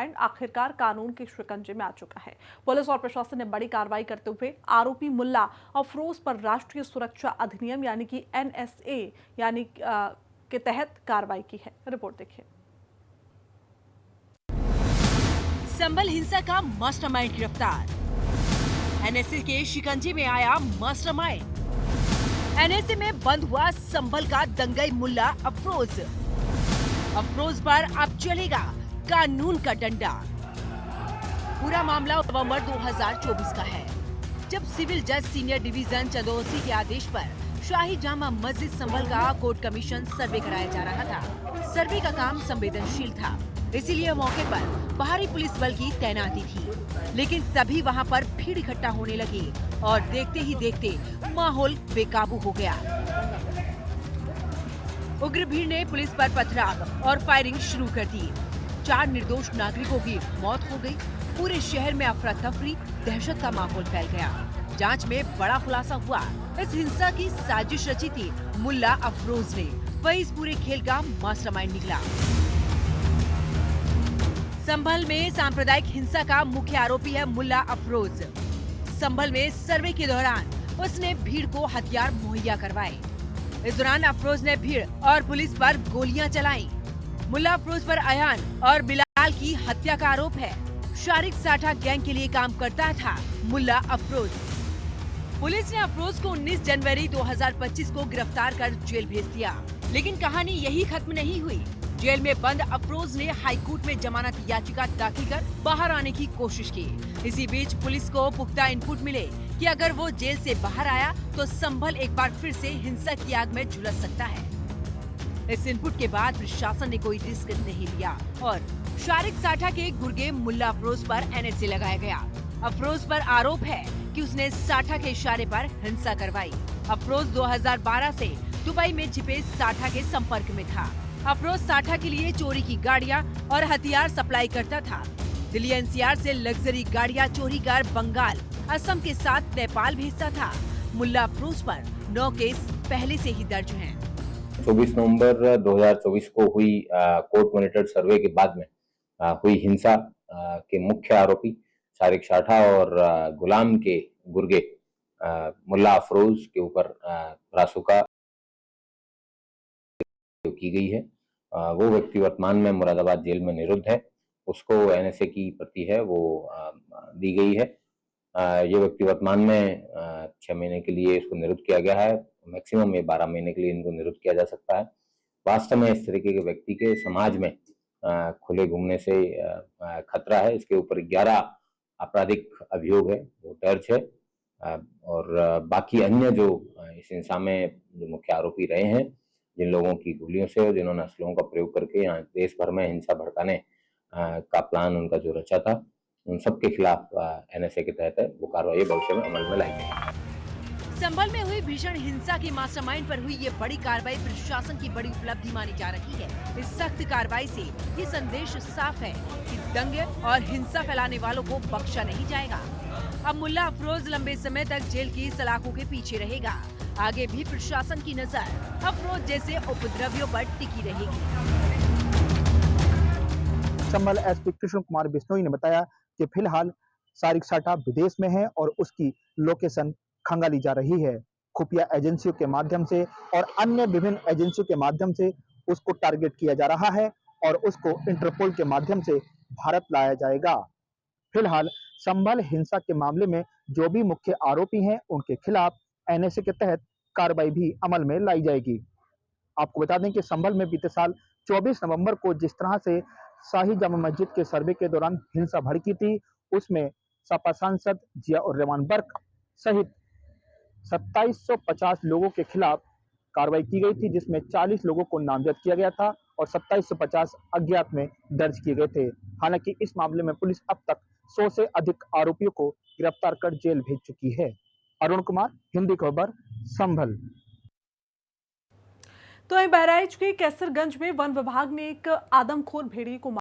आखिरकार कानून के शिकंजे में आ चुका है। पुलिस और प्रशासन ने बड़ी कार्रवाई करते हुए आरोपी मुल्ला अफरोज पर राष्ट्रीय सुरक्षा अधिनियम यानी कि NSA के तहत कार्रवाई की है। रिपोर्ट देखिए। संभल हिंसा का मास्टरमाइंड गिरफ्तार। NSA के शिकंजे में आया मास्टरमाइंड। NSA में बंद हुआ संभल का दंगई मुल्ला अफरोज। अफरोज पर अब चलेगा कानून का डंडा। पूरा मामला नवंबर 2024 का है, जब सिविल जज सीनियर डिवीजन चंदौसी के आदेश पर शाही जामा मस्जिद संभल का कोर्ट कमीशन सर्वे कराया जा रहा था। सर्वे का काम संवेदनशील था, इसीलिए मौके पर बाहरी पुलिस बल की तैनाती थी। लेकिन तभी वहां पर भीड़ इकट्ठा होने लगी और देखते ही देखते माहौल बेकाबू हो गया। उग्र भीड़ ने पुलिस पर पथराव और फायरिंग शुरू कर दी। 4 निर्दोष नागरिकों की मौत हो गई। पूरे शहर में अफरा तफरी, दहशत का माहौल फैल गया। जांच में बड़ा खुलासा हुआ, इस हिंसा की साजिश रची थी मुल्ला अफरोज ने। वही इस पूरे खेल का मास्टरमाइंड निकला। संभल में सांप्रदायिक हिंसा का मुख्य आरोपी है मुल्ला अफरोज। संभल में सर्वे के दौरान उसने भीड़ को हथियार मुहैया करवाए। इस दौरान अफरोज ने भीड़ और पुलिस पर गोलियां चलाई। मुल्ला अफरोज पर अयान और बिलाल की हत्या का आरोप है। शारिक साठा गैंग के लिए काम करता था मुल्ला अफरोज। पुलिस ने अफरोज को 19 जनवरी 2025 को गिरफ्तार कर जेल भेज दिया। लेकिन कहानी यही खत्म नहीं हुई। जेल में बंद अफरोज ने हाईकोर्ट में जमानत याचिका दाखिल कर बाहर आने की कोशिश की। इसी बीच पुलिस को पुख्ता इनपुट मिले कि अगर वो जेल से बाहर आया तो संभल एक बार फिर से हिंसा की आग में झुलस सकता है। इस इनपुट के बाद प्रशासन ने कोई रिस्क नहीं लिया और शारिक साठा के गुर्गे मुल्ला अफरोज पर NSA लगाया गया। अफरोज पर आरोप है कि उसने साठा के इशारे पर हिंसा करवाई। अफरोज 2012 से दुबई में छिपे साठा के संपर्क में था। अफरोज साठा के लिए चोरी की गाड़ियां और हथियार सप्लाई करता था। दिल्ली NCR से लग्जरी गाड़ियां चोरी कर बंगाल, असम के साथ नेपाल भेजता था। मुल्ला अफरोज पर 9 केस पहले से ही दर्ज हैं। 24 नवंबर 2024 को हुई कोर्ट मॉनिटर्ड सर्वे के बाद में हुई हिंसा के मुख्य आरोपी शारिक साठा और गुलाम के गुर्गे मुल्ला अफरोज के ऊपर रासुका की गई है। वो व्यक्ति वर्तमान में मुरादाबाद जेल में निरुद्ध है। उसको NSA की प्रति है वो दी गई है। ये व्यक्ति वर्तमान में 6 महीने के लिए इसको निरुद्ध किया गया है। मैक्सिमम ये 12 महीने के लिए इनको निरुद्ध किया जा सकता है। वास्तव में इस तरीके के व्यक्ति के समाज में खुले घूमने से खतरा है। इसके ऊपर 11 आपराधिक अभियोग है वो दर्ज है और बाकी अन्य जो इस हिंसा में जो मुख्य आरोपी रहे हैं, जिन लोगों की गोलियों से और जिन्होंने असलहों का प्रयोग करके यहाँ देश भर में हिंसा भड़काने का प्लान उनका जो रचा था, उन सब के खिलाफ NSA के तहत है वो कार्रवाई भविष्य में अमल में लाई जाएगी। संभल में हुई भीषण हिंसा की मास्टरमाइंड पर हुई ये बड़ी कार्रवाई प्रशासन की बड़ी उपलब्धि मानी जा रही है। इस सख्त कार्रवाई से ये संदेश साफ है कि दंगे और हिंसा फैलाने वालों को बख्शा नहीं जाएगा। अब मुल्ला अफरोज लंबे समय तक जेल की सलाखों के पीछे रहेगा। आगे भी प्रशासन की नजर अफरोज जैसे उपद्रवियों पर टिकी रहेगी। संभल SP कृष्ण कुमार बिश्नोई ने बताया कि फिलहाल शारिक साठा विदेश में है और उसकी लोकेशन खंगाली जा रही है। खुफिया एजेंसियों के माध्यम से और अन्य विभिन्न एजेंसियों के माध्यम से उसको टारगेट किया जा रहा है और उसको इंटरपोल के माध्यम से भारत लाया जाएगा। फिलहाल संभल हिंसा के मामले में जो भी मुख्य आरोपी हैं उनके खिलाफ NSA के तहत कार्रवाई भी अमल में लाई जाएगी। आपको बता दें कि संभल में बीते साल 24 नवंबर को जिस तरह से शाही जामा मस्जिद के सर्वे के दौरान हिंसा भड़की थी, उसमें सपा सांसद जिया उर रहमान बर्क सहित 2750 लोगों के खिलाफ कार्रवाई की गई थी, जिसमें 40 लोगों को नामजद किया गया था और 2750 अज्ञात में दर्ज किए गए थे। हालांकि इस मामले में पुलिस अब तक 100 से अधिक आरोपियों को गिरफ्तार कर जेल भेज चुकी है। अरुण कुमार, हिंदी खबर, संभल। तो बहराइच के कैसरगंज में वन विभाग ने एक आदमखोर भेड़िए को